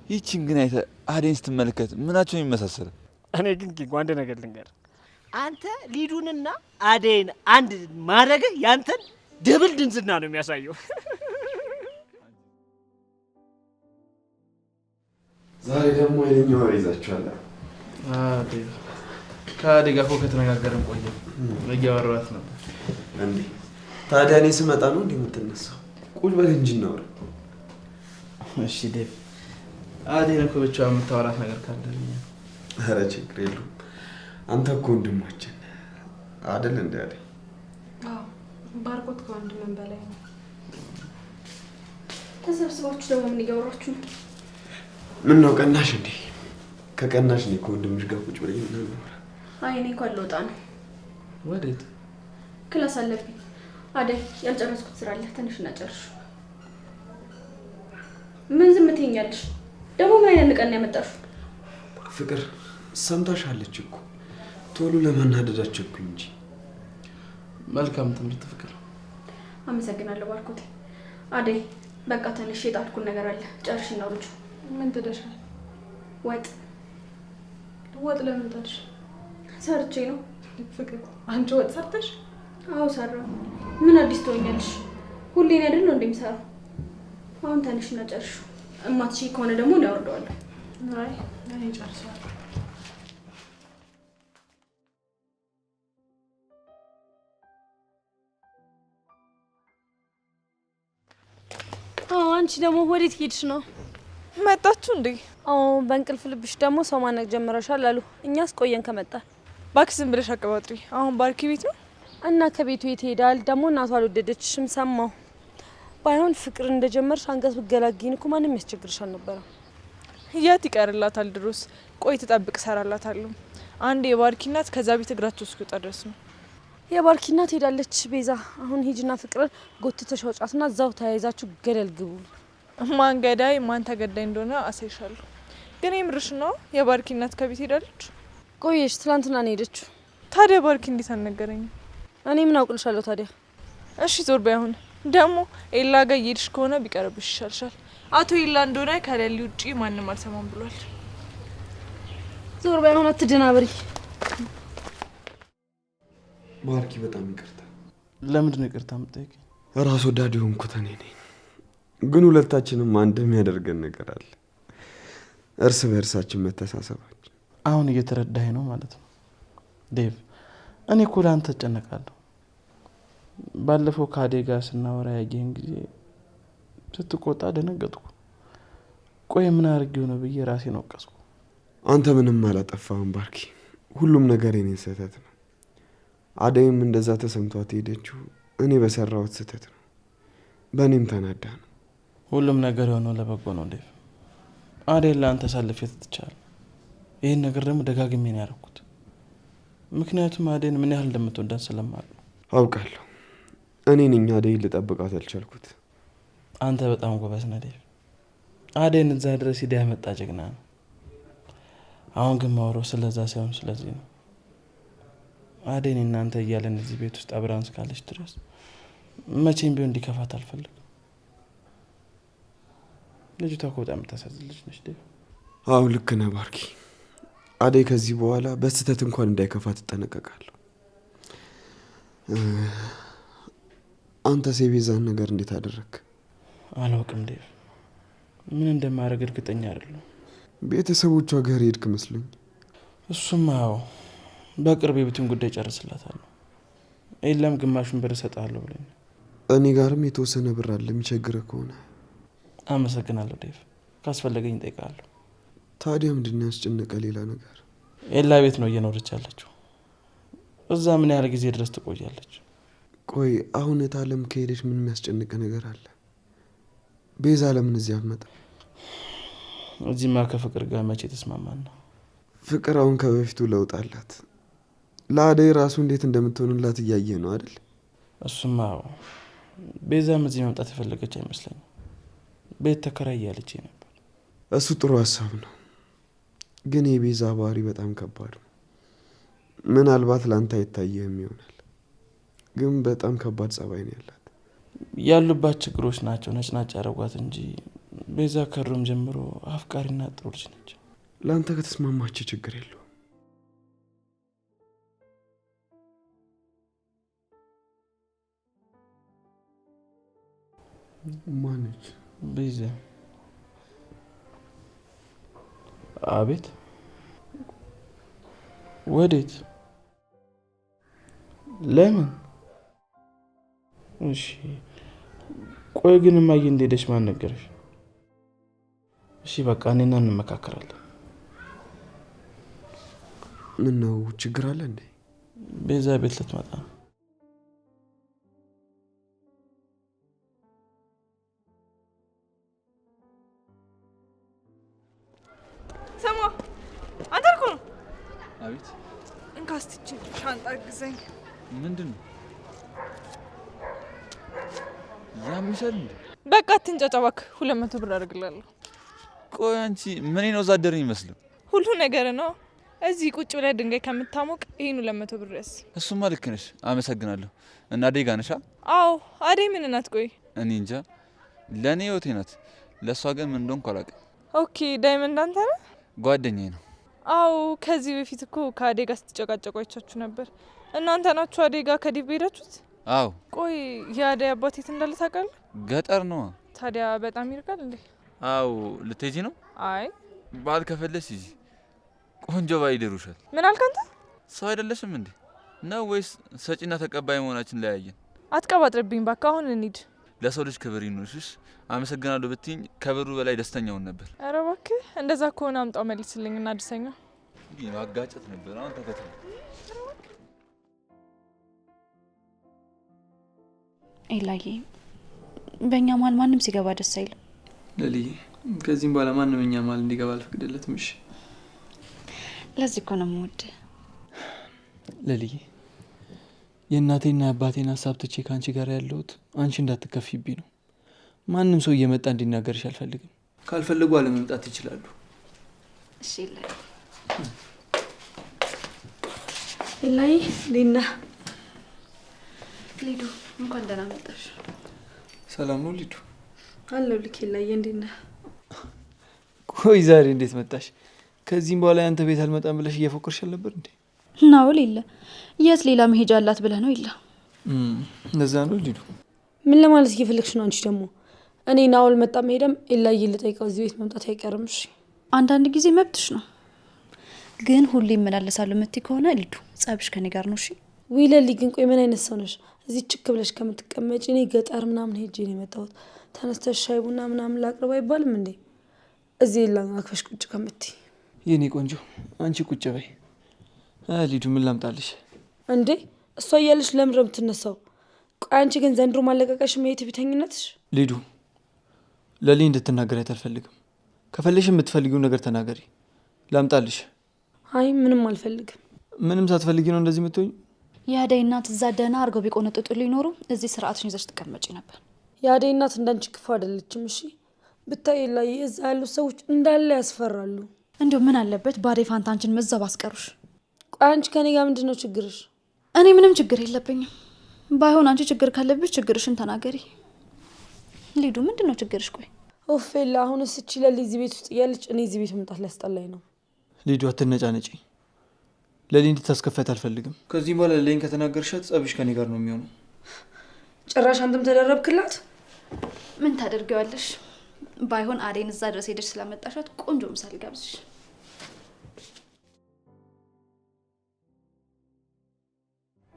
ይቺን ግን አይተህ አዴን ስትመለከት ምናቸው የሚመሳሰል? እኔ ግን ኪንጎ አንድ ነገር ልንገር፣ አንተ ሊዱንና አዴን አንድ ማድረግህ ያንተን ደብል ድንዝና ነው የሚያሳየው። ዛሬ ደግሞ የኛ ወሬ ይዛችኋል። ከአዴ ጋር እኮ ከተነጋገርን ቆየ። እያወራኋት ነበር። እንዴ ታዲያ እኔ ስመጣ ነው እንዴ የምትነሳው? ቁጭ በል እንጂ እናውራ። እሺ ዴቭ፣ አዴን እኮ ብቻ የምታወራት ነገር ካለ። ኧረ ችግር የለውም። አንተ እኮ ወንድማችን አይደል እንዴ? አዴ አዎ፣ ባርኮት ከወንድምን በላይ ነው። ተሰብስባችሁ ደግሞ ምን እያወራችሁ ነው? ምን ነው ቀናሽ እንዴ? ከቀናሽ ነው ከወንድምሽ ጋር ቁጭ ብለኝ እናወራ። አይ እኔ እንኳን ልወጣ ነው። ወዴት? ክላስ አለብኝ። አደይ ያልጨረስኩት ስራ አለ። ትንሽና ጨርሹ። ምን ዝም ትይኛለሽ? ደግሞ ምን አይነት ንቀን ያመጣሽው? ፍቅር ሰምታሻለች እኮ ቶሎ ለማናደድ አትቸኩኝ እንጂ። መልካም ትምህርት ፍቅር። አመሰግናለሁ ባርኮቴ። አደይ በቃ ትንሽ የጣልኩን ነገር አለ። ጨርሽና ልጁ ምን ትደሻል? ወጥ ወጥ ለምን ጣልሽ? ሰርቼ ነው። ፍቅር አንቺ ወጥ ሰርተሽ? አዎ ሰራው። ምን አዲስ ትሆኛለሽ? ሁሌ ነው አይደል ነው እንደምሰራው። አሁን ትንሽና ጨርሹ። እማትሺ ከሆነ ደግሞ ነው ያወርደዋለሁ። አይ እኔ ጨርሻለሁ። አንቺ ደግሞ ወዴት ሄድሽ ነው? መጣችሁ እንዴ? አዎ በእንቅልፍ ልብሽ ደግሞ ሰው ማነቅ ጀምረሻል አሉ። እኛስ ቆየን ከመጣን። እባክሽ ዝም ብለሽ አቀባጥሪ። አሁን ባርኪ ቤት ነው እና ከቤቱ የት ሄዳል? ደግሞ እናቷ አልወደደችሽም ሰማሁ። ባይሆን ፍቅር እንደጀመርሽ አንገት ብገላጊን እኮ ማንም ያስቸግርሽ አልነበረም። የት ይቀርላታል ድሮስ። ቆይ ተጠብቅ እሰራላታለሁ። አንድ የባርኪ እናት ከዛ ቤት እግራቸው እስኪወጣ ድረስ ነው። የባርኪ እናት ሄዳለች ቤዛ። አሁን ሂጂና ፍቅርን ጎትተሽ አውጫትና እዛው ተያይዛችሁ ገደል ግቡ። ማን ገዳይ ማን ተገዳይ እንደሆነ አሳይሻለሁ። ግን የምርሽ ነው? የባርኪ እናት ከቤት ሄዳለች? ቆየሽ? ትላንትና ነው ሄደችው። ታዲያ ባርኪ እንዴት አልነገረኝም? እኔ ምን አውቅልሻለሁ ታዲያ? እሺ ዞር በይ። አሁን ደግሞ ኤላ ጋር እየሄድሽ ከሆነ ቢቀርብሽ ይሻልሻል። አቶ ኤላ እንደሆነ ከሌሊ ውጪ ማንም አልሰማም ብሏል። ዞር በይ አሁን፣ አትደናበሪ። ባርኪ በጣም ይቅርታ። ለምንድን ነው ይቅርታ የምጠይቀኝ? ራስ ወዳድ የሆንኩት እኔ ነኝ። ግን ሁለታችንም አንድ የሚያደርገን ነገር አለ። እርስ በእርሳችን መተሳሰባችን። አሁን እየተረዳኸኝ ነው ማለት ነው ዴቭ? እኔ እኮ ለአንተ እጨነቃለሁ። ባለፈው ከአዴ ጋር ስናወራ ያየህን ጊዜ ስትቆጣ ደነገጥኩ። ቆይ ምን አድርጌው ነው ብዬ ራሴን ወቀስኩ። አንተ ምንም አላጠፋህም ባርኪ። ሁሉም ነገር የኔ ስህተት ነው። አደይም እንደዛ ተሰምቷት ሄደችው እኔ በሰራሁት ስህተት ነው። በእኔም ተናዳ ነው። ሁሉም ነገር የሆነው ለበጎ ነው ዴቭ። አዴን ለአንተ ሳልፌ ትቻለሁ። ይህን ነገር ደግሞ ደጋግሜ ነው ያደረኩት። ምክንያቱም አዴን ምን ያህል እንደምትወዳት ስለማውቅ ነው። አውቃለሁ። እኔ ነኝ አደይን ልጠብቃት አልቻልኩት። አንተ በጣም ጎበዝ ነህ ዴቭ። አደይን እዛ ድረስ ሂዳ ያመጣ ጀግና ነው። አሁን ግን ማውራው ስለዛ ሳይሆን ስለዚህ ነው። አደይን እናንተ እያለን እዚህ ቤት ውስጥ አብራን እስካለች ድረስ መቼም ቢሆን እንዲከፋት አልፈልግም። ልጅቷ እኮ በጣም የምታሳዝን ልጅ ነች። አዎ ልክ ነህ ባርኪ። አደይ ከዚህ በኋላ በስህተት እንኳን እንዳይከፋት ትጠነቀቃለሁ። አንተስ የቤዛን ነገር እንዴት አደረግ? አላውቅም ዴቭ፣ ምን እንደማደርግ እርግጠኛ አይደለሁ። ቤተሰቦቿ ጋር ሄድክ መስሎኝ። እሱም አዎ፣ በቅርብ የቤቱን ጉዳይ ጨርስላታለሁ። ኤላም ግማሹን ብር እሰጥሃለሁ ብለኝ። እኔ ጋርም የተወሰነ ብር አለ የሚቸግረህ ከሆነ። አመሰግናለሁ ዴቭ፣ ካስፈለገኝ እጠይቅሃለሁ። ታዲያ ምንድን ያስጨነቀ ሌላ ነገር? ኤላ ቤት ነው እየኖረች ያለችው። እዛ ምን ያህል ጊዜ ድረስ ትቆያለች? ቆይ አሁን የታለም ከሄደች ምን የሚያስጨንቀ ነገር አለ? ቤዛ ለምን እዚህ አትመጣ? እዚህማ ከፍቅር ጋር መቼ ተስማማን ነው? ፍቅር አሁን ከበፊቱ ለውጥ አላት። ለአደይ ራሱ እንዴት እንደምትሆንላት እያየ ነው አይደል? እሱማ ቤዛም እዚህ መምጣት የፈለገች አይመስለኝም። ቤት ተከራይ እያለች ነበር። እሱ ጥሩ ሀሳብ ነው፣ ግን የቤዛ ባህሪ በጣም ከባድ ነው። ምናልባት ለአንተ አይታየህም ይሆናል፣ ግን በጣም ከባድ ጸባይ ነው ያላት። ያሉባት ችግሮች ናቸው ነጭናጭ ያደረጓት እንጂ ቤዛ ከድሮም ጀምሮ አፍቃሪና ጥሩ ልጅ ነች። ለአንተ ከተስማማች ችግር የለውም። ማነች? ቤዛ። አቤት። ወዴት? ለምን? እሺ ቆይ ግን እማዬ እንደሄደች ማን ነገረሽ? እሺ በቃ እኔና እንመካከራለን። ምን ነው ችግር አለ እንዴ? ቤዛ ቤት ልትመጣ ነው። ሰማ አንተ እኮ ነው። አቤት። እንካስትች ሻንጣ ግዘኝ። ምንድን ነው ያምሻል እንዴ? በቃ አትንጫጫ እባክህ። 200 ብር አድርግላለሁ። ቆይ አንቺ ምን ነው ዛደር ይመስል? ሁሉ ነገር ነው። እዚህ ቁጭ ብለህ ድንጋይ ከምታሞቅ ይሄን 200 ብር ያስ። እሱማ ልክ ነሽ፣ አመሰግናለሁ። እና አደይ ጋር ነሻ? አዎ አደይ ምን ናት? ቆይ እኔ እንጃ፣ ለኔ ህይወቴ ናት። ለሷ ግን ምን እንደሆንኩ አላውቅም። ኦኬ ዳይመንድ አንተ ነህ? ጓደኛዬ ነው። አዎ ከዚህ በፊት እኮ ከአደይ ጋር ስትጨቃጨቁ አይቻችሁ ነበር። እናንተ ናችሁ አደይ ጋር ከዲብ ሄዳችሁት? አዎ። ቆይ የአደይ አባት የት እንዳለ ታውቃለህ? ገጠር ነው። ታዲያ በጣም ይርቃል እንዴ? አዎ። ልትሄጂ ነው? አይ ባል ከፈለሽ ሂጂ። ቆንጆ ባል ይደሩሻል። ምን አልክ አንተ? ሰው አይደለሽም እንዴ ነው ወይስ ሰጪና ተቀባይ መሆናችን ለያየን? አትቀባጥርብኝ እባክህ፣ አሁን እንሂድ። ለሰው ልጅ ክብር ይኖርሽ። አመሰግናለሁ ብትይኝ ከብሩ በላይ ደስተኛውን ነበር። ኧረ እባክህ እንደዛ ከሆነ አምጣው መልስልኝና አድርሰኛ። ይሄ ማጋጨት ነበር። አሁን ተከተለ። ኤላዬ በእኛ መሀል ማንም ሲገባ ደስ አይልም። ለልዬ ከዚህም በኋላ ማንም እኛ መሀል እንዲገባ አልፈቅድለትም። እሺ ለዚህ እኮ ነው የምወድህ። ለልዬ የእናቴና የአባቴን ሀሳብ ትቼ ከአንቺ ጋር ያለሁት አንቺ እንዳትከፊብኝ ነው። ማንም ሰው እየመጣ እንዲናገርሽ አልፈልግም። ካልፈለጉ አለመምጣት ይችላሉ። እሺ ኤላዬ። ኤላዬ ሊና ሊዱ እንኳን ደህና መጣሽ። ሰላም ነው ሊዱ? አለው ልክ ኤላዬ እንዴት ነህ? ቆይ ዛሬ እንዴት መጣሽ? ከዚህም በኋላ ያንተ ቤት አልመጣም ብለሽ እየፎከርሽ አልነበር እንዴ? ናው ሌለ የት ሌላ መሄጃ አላት ብለህ ነው? ይላ እንደዛ ነው ሊዱ። ምን ለማለት እየፈለግሽ ነው አንቺ ደግሞ? እኔ ናውል መጣ መሄደም ኤላዬ ልጠይቀው እዚህ ቤት መምጣት አይቀርም። እሺ አንዳንድ ጊዜ መብትሽ ነው፣ ግን ሁሌ እመላለሳለሁ የምትይ ከሆነ ሊዱ ጸብሽ ከኔ ጋር ነው። እሺ ዊለሊ ግን ቆይ ምን አይነት ሰው ነሽ? እዚህ ችክ ብለሽ ከምትቀመጪ እኔ ገጠር ምናምን ሄጄ ነው የመጣሁት። ተነስተሽ ሻይ ቡና ምናምን ላቅርብ አይባልም እንዴ? እዚህ ላክፈሽ ቁጭ ከምትይ። የኔ ቆንጆ አንቺ ቁጭ በይ። ሊዱ ምን ላምጣልሽ? እንዴ እሷ እያለሽ ለምን ነው የምትነሳው? ቆይ አንቺ ግን ዘንድሮ ማለቀቀሽ መሄድ ቢተኝነትሽ። ሊዱ ለሊ እንድትናገሪያት አልፈልግም። ከፈለሽ የምትፈልጊውን ነገር ተናገሪ፣ ላምጣልሽ። አይ ምንም አልፈልግም። ምንም ሳትፈልጊ ነው እንደዚህ የምትሆኝ? የአደይ እናት እዛ ደህና አድርገው ቢቆነጥጡ ሊኖሩ እዚህ ስርዓትሽን ይዘሽ ትቀመጪ ነበር። የአደይ እናት እንዳንቺ ክፉ አይደለችም። እሺ ብታይ ላይ እዛ ያሉት ሰዎች እንዳለ ያስፈራሉ። እንዲሁ ምን አለበት በአደይ ፋንታ አንቺን መዛው ባስቀሩሽ? ቆይ አንቺ ከኔ ጋር ምንድን ነው ችግርሽ? እኔ ምንም ችግር የለብኝም። ባይሆን አንቺ ችግር ካለብሽ ችግርሽን ተናገሪ። ሊዱ ምንድን ነው ችግርሽ? ቆይ ኦፌላ አሁንስ እቺ ለሊ እዚህ ቤት ውስጥ እያለች እኔ እዚህ ቤት መምጣት ሊያስጠላኝ ነው። ሊዱ አትነጫነጪ። ለሊ እንድታስከፋት አልፈልግም። ከዚህ በኋላ ለሊን ከተናገርሻት ጸብሽ ከኔ ጋር ነው የሚሆነው። ጭራሽ አንተም ተደረብክላት። ምን ታደርጊዋለሽ? ባይሆን አደይን እዛ ድረስ ሄደሽ ስላመጣሻት ቆንጆ ምሳሌ ጋብዝሽ።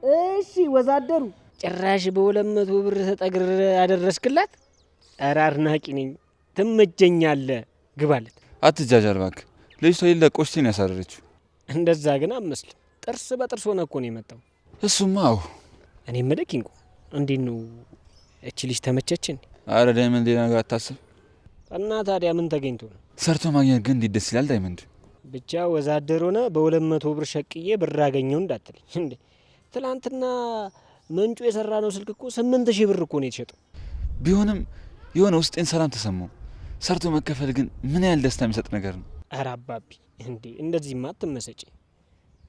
እሺ ወዛደሩ ጭራሽ በ200 ብር ተጠግር ያደረስክላት? ኧረ አድናቂ ነኝ። ትመጀኛለህ። ግባለት። አትጃጃል እባክህ። ልጅቷ የለ ቆሽቴን ያሳረረችው። እንደዛ ግን አመስልም። ጥርስ በጥርስ ሆነ እኮ ነው የመጣው። እሱማ አዎ። እኔ መደኪንኩ እንዴት ነው እቺ ልጅ ተመቸችን? አረ ዳይመንድ ሌላ ነገር አታስብ። እና ታዲያ ምን ተገኝቶ ነው? ሰርቶ ማግኘት ግን እንዴት ደስ ይላል ዳይመንድ። ብቻ ወዛደር ሆነ በ200 ብር ሸቅዬ ብር አገኘው እንዳትልኝ እንዴ። ትላንትና መንጩ የሰራ ነው ስልክ እኮ 8000 ብር እኮ ነው የተሸጠው። ቢሆንም የሆነ ውስጤን ሰላም ተሰማው። ሰርቶ መከፈል ግን ምን ያህል ደስታ የሚሰጥ ነገር ነው። ኧረ አባቢ እንዴ እንደዚህማ አትመሰጪ።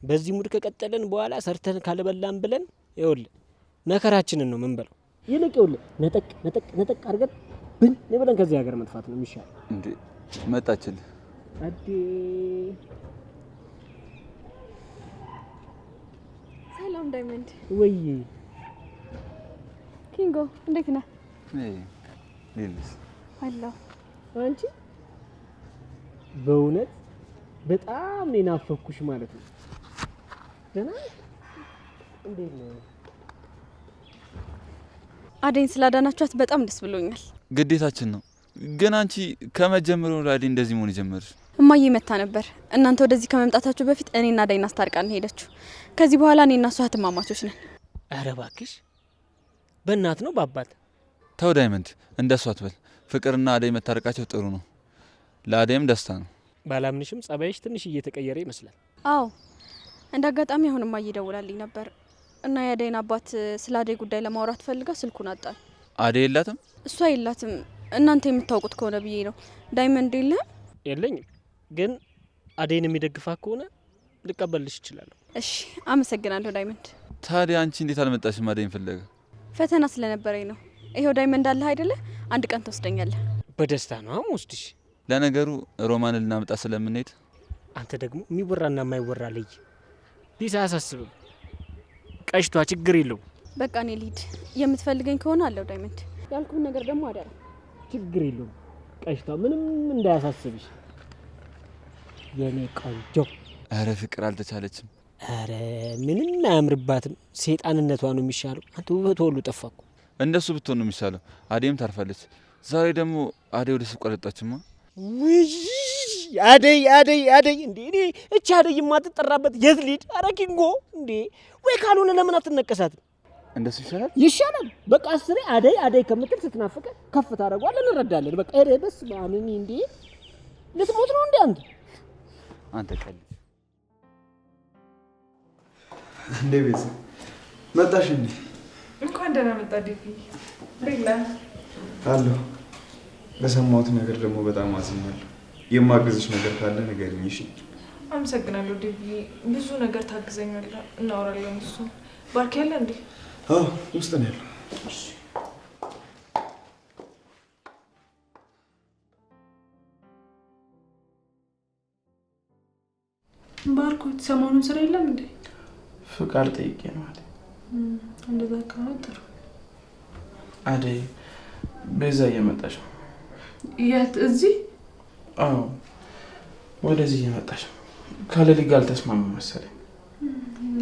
በዚህ ሙድ ከቀጠለን በኋላ ሰርተን ካልበላን ብለን ይኸውልህ መከራችንን ነው ምን በለው። ይልቅ ይኸውልህ ነጠቅ አድርገን ብን ብለን ከዚህ ሀገር መጥፋት ነው የሚሻለው። እንዴ መጣችልህ አዴ። ሰላም ዳይመንድ። ወይ ኪንጎ እንዴት ነህ? ሌልስ አለሁ። አንቺ በእውነት በጣም ነው ናፈኩሽ ማለት ነው። ደህና እንዴት ነው? አደይን ስላዳናችኋት በጣም ደስ ብሎኛል። ግዴታችን ነው። ግን አንቺ ከመጀመሪያው አደይ እንደዚህ መሆን ጀመርሽ? እማዬ መታ ነበር። እናንተ ወደዚህ ከመምጣታችሁ በፊት እኔና አደይን አስታርቃን ሄደችው። ከዚህ በኋላ እኔና እሷ እህትማማቾች ነን። ኧረ እባክሽ በእናት ነው በአባት? ተው ዳይመንድ እንደሷ አትበል። ፍቅርና አደይ መታረቃቸው ጥሩ ነው፣ ለአደይም ደስታ ነው። ባላምንሽም ጸባይሽ ትንሽ እየተቀየረ ይመስላል። አዎ እንደ አጋጣሚ አሁን እማዬ ደውላልኝ ነበር እና የአደይን አባት ስለ አደይ ጉዳይ ለማውራት ፈልጋ ስልኩን አጣል። አደይ የላትም? እሷ የላትም። እናንተ የምታውቁት ከሆነ ብዬ ነው። ዳይመንድ የለህም? የለኝም፣ ግን አደይን የሚደግፋ ከሆነ ልቀበልሽ እችላለሁ። እሺ አመሰግናለሁ ዳይመንድ። ታዲያ አንቺ እንዴት አልመጣሽም አደይን ፍለጋ? ፈተና ስለነበረኝ ነው። ይሄው ዳይመንድ አለህ አይደለ? አንድ ቀን ትወስደኛለህ። በደስታ ነው ወስድሽ። ለነገሩ ሮማንን ልናመጣ ስለምንሄድ አንተ ደግሞ የሚወራና የማይወራ ልይ ቢሳ አያሳስብም። ቀሽቷ ችግር የለው። በቃ እኔ ልሂድ። የምትፈልገኝ ከሆነ አለው ዳይመንድ። ያልኩህን ነገር ደግሞ አደራ። ችግር የለው። ቀሽቷ ምንም እንዳያሳስብሽ የኔ ቆንጆ። አረ ፍቅር አልተቻለችም። አረ ምንም አያምርባትም። ሴጣንነቷ ነው የሚሻለው። አንተ ውበቷ ሁሉ ጠፋኩ። እንደሱ ብትሆን ነው የሚሻለው። አደይም ታርፋለች። ዛሬ ደግሞ አደይ ወደ ሱቅ ቀረጣችማ። ውይ አደይ እንዴ! እኔ እቺ አደይ የማትጠራበት የት ልሂድ? አረ ኪንጎ እንዴ! ወይ ካልሆነ ለምን አትነቀሳትም? እንደሱ ይሻላል። በቃ አስሬ አደይ ከምትል ስትናፍቀ ከፍ ታደርጓለህ። እንረዳለን። በቃ በስ ማምን እንዴ! ልትሞት ነው እንዴ አንተ ቀል እንዴ ቤት መጣሽ እንዴ? እንኳን ደህና መጣ ዲቪ። ቤላ አሎ። በሰማሁት ነገር ደግሞ በጣም አዝኛለሁ። የማግዝሽ ነገር ካለ ንገሪኝ እሺ? አመሰግናለሁ ዲቪ። ብዙ ነገር ታግዘኛለህ። እናወራለን። እሱ ባርክ ያለ እንዴ? አዎ ውስጥ ነው ያለው። ባርኮት ሰሞኑን ስራ የለም እንዴ? ፍቃድ ጠይቄ ነው አለ። እንደዛ ከሆነ ጥሩ። አደይ ቤዛ እየመጣች ነው። የት? እዚህ? አዎ ወደዚህ እየመጣች ነው። ከሌሊ ጋር አልተስማማም መሰለኝ።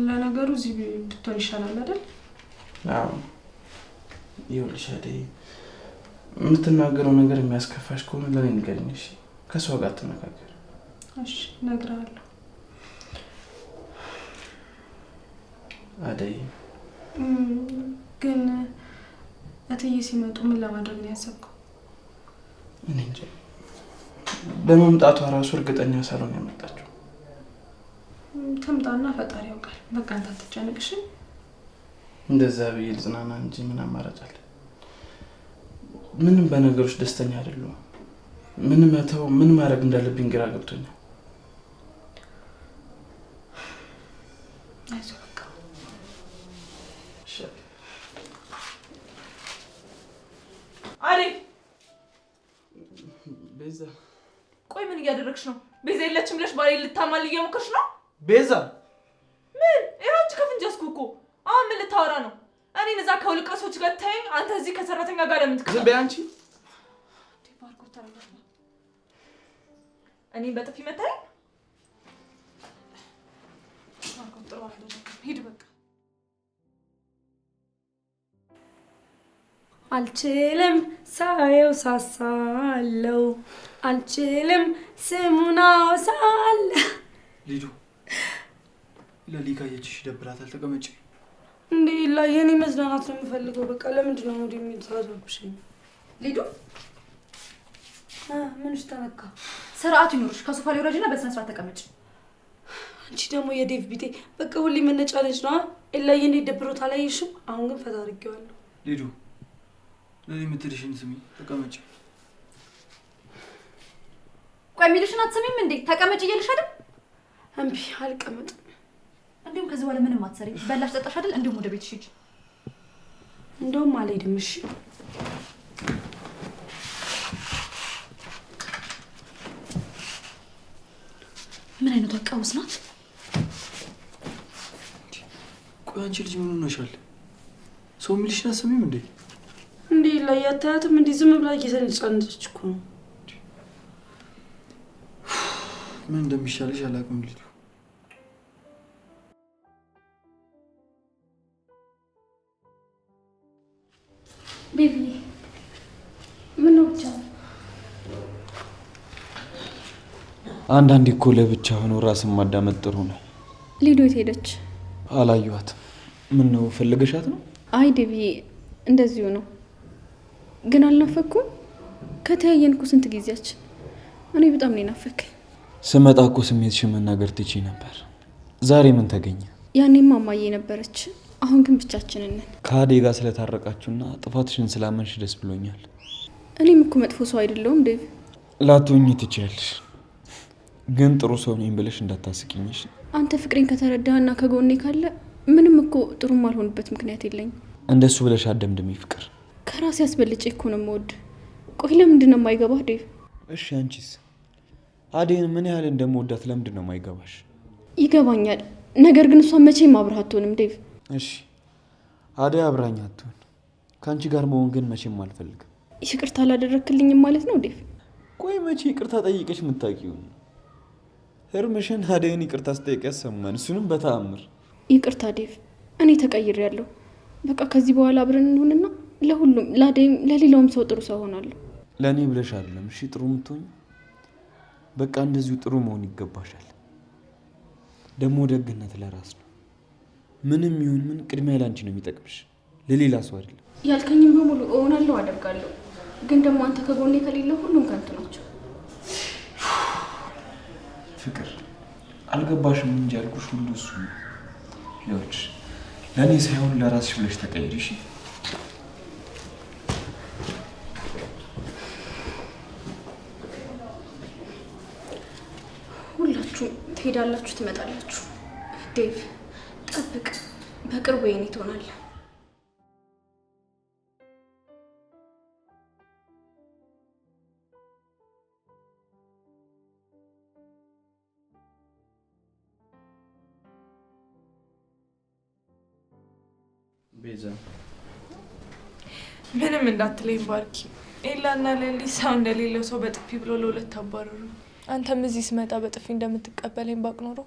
ለነገሩ እዚህ ብትሆን ይሻላል አይደል? አዎ ይኸውልሽ አደይ፣ የምትናገረው ነገር የሚያስከፋሽ ከሆነ ለኔ ንገሪኝ እሺ? ከሷ ጋር ትነጋገር። እሺ እነግርሃለሁ። አደይ ግን እትዬ ሲመጡ ምን ለማድረግ ነው ያሰብከው? እኔ እንጃ። በመምጣቷ ራሱ እርግጠኛ ሳልሆን ያመጣችው። ትምጣና ፈጣሪ ያውቃል። በቃ አንተ አትጨነቅ እሺ? እንደዛ ብዬ ልጽናና እንጂ ምን አማራጭ አለ? ምንም በነገሮች ደስተኛ አይደለሁም። ምን መተው ምን ማድረግ እንዳለብኝ ግራ ገብቶኛል። አደይ ቤዛ፣ ቆይ ምን እያደረግሽ ነው? ቤዛ የለችም ብለሽ ባሌ ልታማል እየሞከርሽ ነው? ቤዛ ምን ይኸውች ከፍንጅ ያስኩ አሁን ምን ልታወራ ነው? እኔን እዛ ከውልቀሶች ጋር ታይኝ፣ አንተ እዚህ ከሰራተኛ ጋር ለምን ትከታተል? ዝም በይ አንቺ። ባርኮት ተረጋጋ። እኔን በጥፊ መታኝ? ባርኮት ጥሩ አይደለም። ሂድ በቃ። አልችልም ሳየው ሳሳለው አልችልም ስሙን አወሳለሁ። ሊዱ ለሊ ካየችሽ ይደብራታል። ተቀመጪ። እንዴ ላይ የኔ መዝናናት ነው የምፈልገው። በቃ ለምንድን ነው ወደ የሚታዘብሽኝ? ሊዱ ምንሽ ተነካ? ስርዓት ይኖርሽ። ከሶፋ ላይ ወረጅና በስነ ስርዓት ተቀመጭ። አንቺ ደግሞ የዴቭ ቢጤ በቃ ሁሌ መነጫነጭ ነው። ኤላዬ እንዴት ደብሮት አላየሽም? አሁን ግን ፈታ አድርጌዋለሁ። ሊዱ ለሊ የምትልሽን ስሚ። ተቀመጪ። ቆይ የሚልሽን አትሰሚም እንዴ? ተቀመጭ እያልሽ አይደል? እምቢ አልቀመጥም። እንዲሁም ከዚህ በኋላ ምንም አትሰሪም። በላሽ ጠጣሽ አይደል? እንዲሁም ወደ ቤትሽ ሂጂ። እንደውም አልሄድም። እሺ ምን አይነቷ ቀውስ ናት? ቆይ አንቺ ልጅ ምን ሆነሻል? ሰው የሚልሽን አትሰሚም እንዴ? እንዴ ላይ አታያትም? እንዴ ዝም ብላ እየተነጫነጨች እኮ ነው። ምን እንደሚሻልሽ አላውቅም ልጅ። ቤቢ ምን ነው ብቻ? አንዳንዴ እኮ ለብቻ ሆኖ ራስን ማዳመጥ ጥሩ ነው። ሊዱ የት ሄደች? አላየኋትም። ምን ነው ፈልገሻት ነው? አይ ዴቪ እንደዚሁ ነው። ግን አልናፈኩም? ከተያየን እኮ ስንት ጊዜያችን። እኔ በጣም ነው ናፈከኝ። ስመጣ እኮ ስሜትሽን መናገር ትችይ ነበር። ዛሬ ምን ተገኘ? ያኔማ ማማዬ ነበረች። አሁን ግን ብቻችንን ነን። ከአዴ ጋር ስለታረቃችሁና ጥፋትሽን ስላመንሽ ደስ ብሎኛል። እኔም እኮ መጥፎ ሰው አይደለሁም ዴቭ። ላትሆኚ ትችያለሽ፣ ግን ጥሩ ሰው ነኝ ብለሽ እንዳታስቂኝሽ። አንተ ፍቅሬን ከተረዳህና ከጎኔ ካለ ምንም እኮ ጥሩ ማልሆንበት ምክንያት የለኝም። እንደሱ ብለሽ አደምድሚ ፍቅር። ከራሴ አስበልጬ እኮ ነው የምወድ። ቆይ ለምንድን ነው የማይገባህ ዴቭ? እሺ አንቺስ? አዴን ምን ያህል እንደምወዳት ለምንድን ነው የማይገባሽ? ይገባኛል፣ ነገር ግን እሷ መቼም አብረህ አትሆንም ዴቭ። እሺ አዴ አብራኝ አትሆን፣ ከአንቺ ጋር መሆን ግን መቼም አልፈልግም። ይቅርታ አላደረክልኝም ማለት ነው ዴቭ? ቆይ መቼ ይቅርታ ጠይቀሽ የምታውቂው? ህርምሽን አዴን ይቅርታ ስጠይቅ ያሰማን፣ እሱንም በተአምር። ይቅርታ ዴቭ፣ እኔ ተቀይሬያለሁ። በቃ ከዚህ በኋላ አብረን እንሆንና ለሁሉም ለአዴም ለሌላውም ሰው ጥሩ ሰው ሆናለሁ። ለእኔ ብለሽ አይደለም እሺ ጥሩ የምትሆኝ። በቃ እንደዚሁ ጥሩ መሆን ይገባሻል። ደግሞ ደግነት ለራስ ነው። ምንም ይሁን ምን ቅድሚያ ላንቺ ነው የሚጠቅምሽ፣ ለሌላ ሰው አይደለም። ያልከኝም በሙሉ እሆናለሁ፣ አደርጋለሁ። ግን ደግሞ አንተ ከጎኔ ከሌለ ሁሉም ከንቱ ናቸው። ፍቅር አልገባሽም እንጂ ያልኩሽ ሁሉ እሱ ነው። ይኸውልሽ ለእኔ ሳይሆን ለራስሽ ብለሽ ተቀይሪ እሺ? ሁላችሁም ትሄዳላችሁ፣ ትመጣላችሁ። ዴቭ ጠብቅ፣ በቅርቡ የኔ ትሆናለህ። ቤዛ ምንም እንዳትለኝ ባርኪ። ኤላና ለሊ ሰው እንደሌለው ሰው በጥፊ ብሎ ለሁለት አባረሩ። አንተም እዚህ ስመጣ በጥፊ እንደምትቀበለኝ ባቅ ኖሮ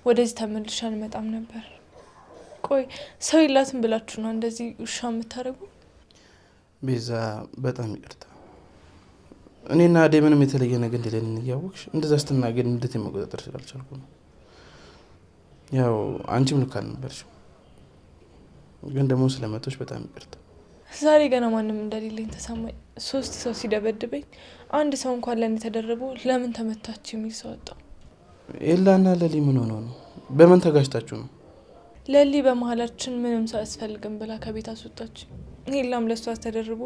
ወደዚህ ተመልሼ አልመጣም ነበር። ቆይ ሰው የላትም ብላችሁ ነው እንደዚህ ውሻ የምታደርጉ? ቤዛ በጣም ይቅርታ። እኔና አዴ ምንም የተለየ ነገር እንደሌለን እያወቅሽ እንደዛ ስትናገር እንዴት መቆጣጠር ስላልቻልኩ ነው። ያው አንቺም ልክ አልነበርሽም፣ ግን ደግሞ ስለመቶሽ በጣም ይቅርታ። ዛሬ ገና ማንም እንደሌለኝ ተሰማኝ። 3 ሰው ሲደበድበኝ አንድ ሰው እንኳን ለኔ ተደረበ። ለምን ተመታች የሚል ሰው ወጣ። ኤላና ለሊ ምን ሆነው ነው? በምን ተጋጭታችሁ ነው? ለሊ በመሀላችን ምንም ሰው አያስፈልግም ብላ ከቤት አስወጣች። ኤላም ለሷ ተደርቦ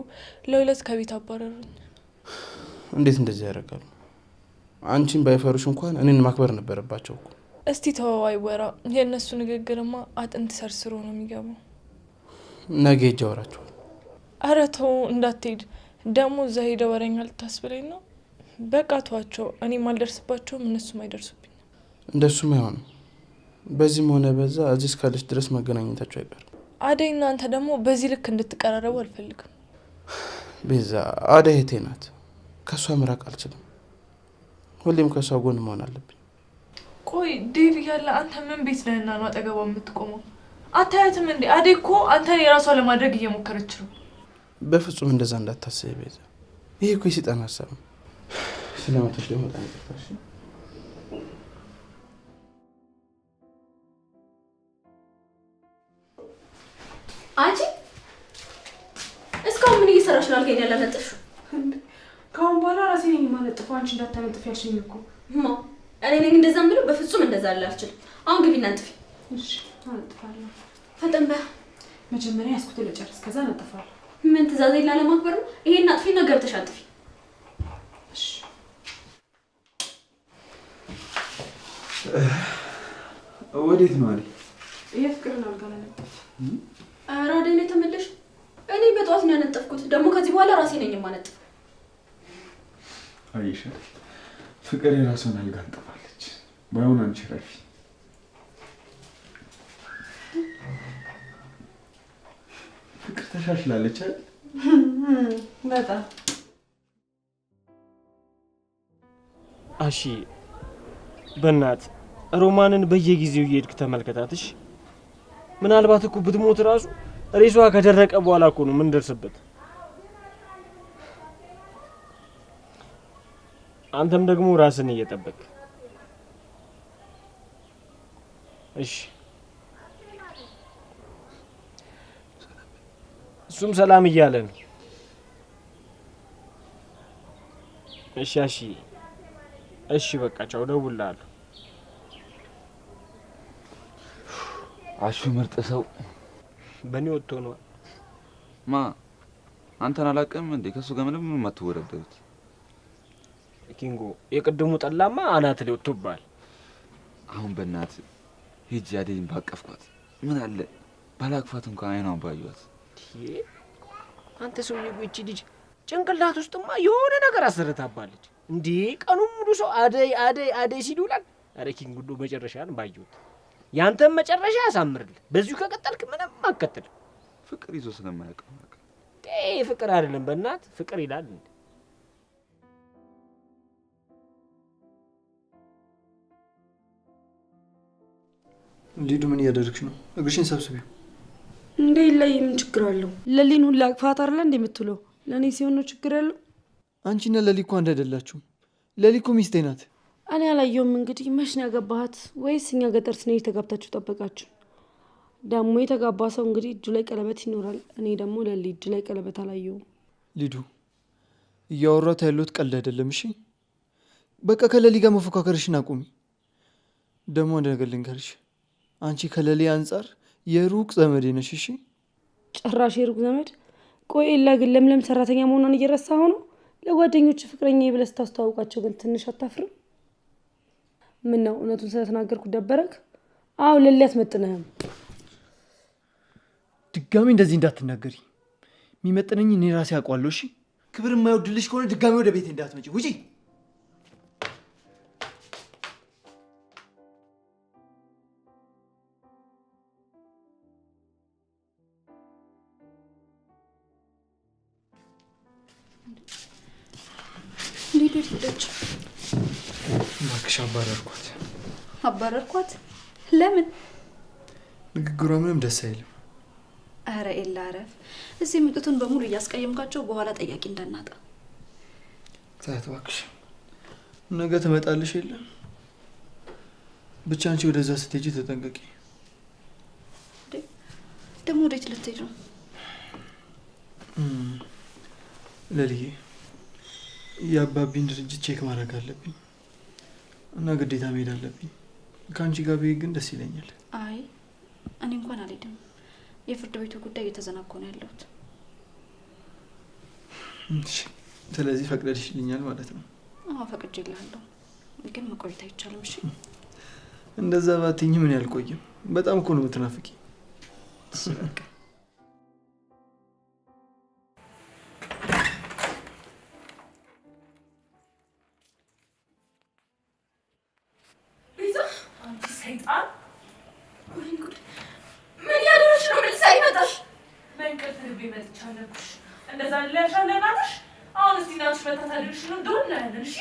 ለሁለት ከቤት አባረሩኝ። እንዴት እንደዚህ ያደርጋሉ? አንቺን ባይፈሩሽ እንኳን እኔን ማክበር ነበረባቸው እኮ። እስቲ ተወዋይ ወራ። የእነሱ ንግግርማ አጥንት ሰርስሮ ነው የሚገባው። ነገ ሂጅ አወራቸዋለሁ። ኧረ ተው እንዳትሄድ። ደግሞ እዛ ሄደ ወሬኛ ልታስብለኝ ነው። በቃ ተዋቸው። እኔም አልደርስባቸውም፣ እነሱም አይደርሱብኝ። እንደሱም አይሆንም። በዚህም ሆነ በዛ እዚህ እስካለች ድረስ መገናኘታቸው አይቀርም። አደይ እናንተ ደግሞ በዚህ ልክ እንድትቀራረቡ አልፈልግም። ቤዛ አደይ እህቴ ናት። ከእሷ መራቅ አልችልም። ሁሌም ከእሷ ጎን መሆን አለብኝ። ቆይ ዴቭ እያለ አንተ ምን ቤት ነህና ነው አጠገቧ የምትቆመው? አታያትም እንዴ? አደይ እኮ አንተን የራሷ ለማድረግ እየሞከረች ነው። በፍጹም እንደዛ እንዳታስብ ቤዛ። ይሄ እኮ የሰይጣን ሀሳብ ነው። ስለመቶች ደግሞ በጣም ይቅርታሽ። አንቺ እስካሁን ምን እየሰራሽ ነው? አልገኝ ያላነጥሽው። ከአሁን በኋላ ራሴ ነኝ የማነጥፈው። አንቺ እንዳታነጥፊ ያልሽኝ እኮ። እኔ ነኝ እንደዛ የምለው? በፍጹም እንደዛ አልችልም። አሁን ግቢና አንጥፊ። እሺ አነጥፋለሁ። ፈጠን በይ። መጀመሪያ ያስኩትን ልጨርስ፣ ከዛ አነጥፋለሁ። ምን ትእዛዝ ላለማክበር ነው? ይሄን አጥፊና ገብተሽ አንጥፊ። እሺ ወዴት ነው አለ? የፍቅርን አልጋ ለነጠፍ። ኧረ አደይ ነይ ተመለሽ። እኔ በጠዋት ነው ያነጠፍኩት። ደግሞ ከዚህ በኋላ ራሴ ነኝ የማነጥፍ። አይሻ ፍቅር የራሷን አልጋ አንጥፋለች። ባይሆን አንቺ ረፊ። ፍቅር ተሻሽላለች አይደል? በጣም አሺ በእናት ሮማንን በየጊዜው እየሄድክ ተመልከታትሽ። ምናልባት እኮ ብትሞት ራሱ ሬሷ ከደረቀ በኋላ እኮ ነው ምን ደርስበት። አንተም ደግሞ ራስን እየጠበቅ እሺ። እሱም ሰላም እያለ ነው። እሺ አሺ እሺ በቃ ቻው፣ እደውልልሃለሁ። አሹ ምርጥ ሰው በእኔ ወጥቶ ነው። ማ አንተን አላውቅም እንዴ? ከሱ ጋር ምንም አትወዳደሩት። ኪንጎ የቅድሙ ጠላማ አናት ላይ ወጥቶብሃል። አሁን በእናት ሂጅ አደይን ባቀፍኳት ምን አለ ባላቅፋት እንኳን አይኗን ባዩት። አንተ ሰውዬ እቺ ልጅ ጭንቅላት ውስጥማ የሆነ ነገር አሰርታባለች እንዴ! ቀኑን ሙሉ ሰው አደይ አደይ አደይ ሲል ይውላል። ኧረ ኪንጎ እንደው መጨረሻን ባዩት። ያንተም መጨረሻ ያሳምርልህ። በዚሁ ከቀጠልክ ምንም አትቀጥል። ፍቅር ይዞ ስለማያውቀው ነገር ፍቅር አይደለም በእናት ፍቅር ይላል እንዴ! ሊዱ ምን እያደረግሽ ነው? እግርሽን ሰብስቢው። እንዴ ላይ ምን ችግር አለው? ለሊን ሁላ አቅፋት አይደለ እንዴ የምትለው? ለእኔ ሲሆን ነው ችግር ያለው? አንቺና ለሊ እኮ አንድ አይደላችሁም። ለሊ እኮ ሚስቴ ናት። እኔ አላየውም። እንግዲህ መች ነው ያገባሃት? ወይስ እኛ ገጠር ስንሄድ ተጋብታችሁ ጠበቃችሁ? ደግሞ የተጋባ ሰው እንግዲህ እጁ ላይ ቀለበት ይኖራል። እኔ ደግሞ ለሊ እጁ ላይ ቀለበት አላየውም። ሊዱ እያወራት ያለሁት ቀልድ አይደለም። እሺ በቃ ከለሊ ጋር መፎካከርሽን አቁሚ። ደግሞ አንድ ነገር ልንገርሽ፣ አንቺ ከለሊ አንጻር የሩቅ ዘመዴ ነሽ። እሺ ጭራሽ የሩቅ ዘመድ? ቆይ ኤላ ግን ለምለም ሰራተኛ መሆኗን እየረሳ ሆኖ ለጓደኞች ፍቅረኛ ብለህ ስታስተዋውቃቸው ግን ትንሽ አታፍርም? ምን ነው እውነቱን ስለተናገርኩ ደበረክ? አዎ ለሊ አትመጥንህም። ድጋሚ እንደዚህ እንዳትናገሪ። የሚመጥነኝ እኔ ራሴ አውቀዋለሁ። እሺ ክብር የማይወድልሽ ከሆነ ድጋሚ ወደ ቤቴ እንዳትመጪ። ውጪ። ሊዱ ሄደች። እባክሽ አባረርኳት። አባረርኳት? ለምን? ንግግሯ ምንም ደስ አይልም። አረ ኤላ አረፍ። እዚህ የመጡትን በሙሉ እያስቀየምካቸው በኋላ ጠያቂ እንዳናጣ። ታያት እባክሽ፣ ነገ ትመጣልሽ የለም። ብቻ አንቺ ወደዛ ስትሄጂ ተጠንቀቂ። ደግሞ ወዴት ልትሄጂ ነው? ለልዬ የአባቢን ድርጅት ቼክ ማድረግ አለብኝ እና ግዴታ መሄድ አለብኝ። ከአንቺ ጋር ብሄድ ግን ደስ ይለኛል። አይ እኔ እንኳን አልሄድም። የፍርድ ቤቱ ጉዳይ እየተዘናጎ ነው ያለሁት። ስለዚህ ፈቅደሽልኛል ማለት ነው? አዎ ፈቅጄልሃለሁ፣ ግን መቆየት አይቻልም። እሺ እንደዛ ባትኝ ምን ያልቆይም። በጣም እኮ ነው የምትናፍቂ። እሺ በቃ ሰይጣን ምን ያደረሽ ነው? ምን ሳይመጣሽ በእንቅልፍ ልቤ መጥቻለሁ። እንደዛ ልለሻለሁ እናትሽ። አሁን እስቲ እናትሽ መታታልሽ ነው እንደሆነ ያለን። እሺ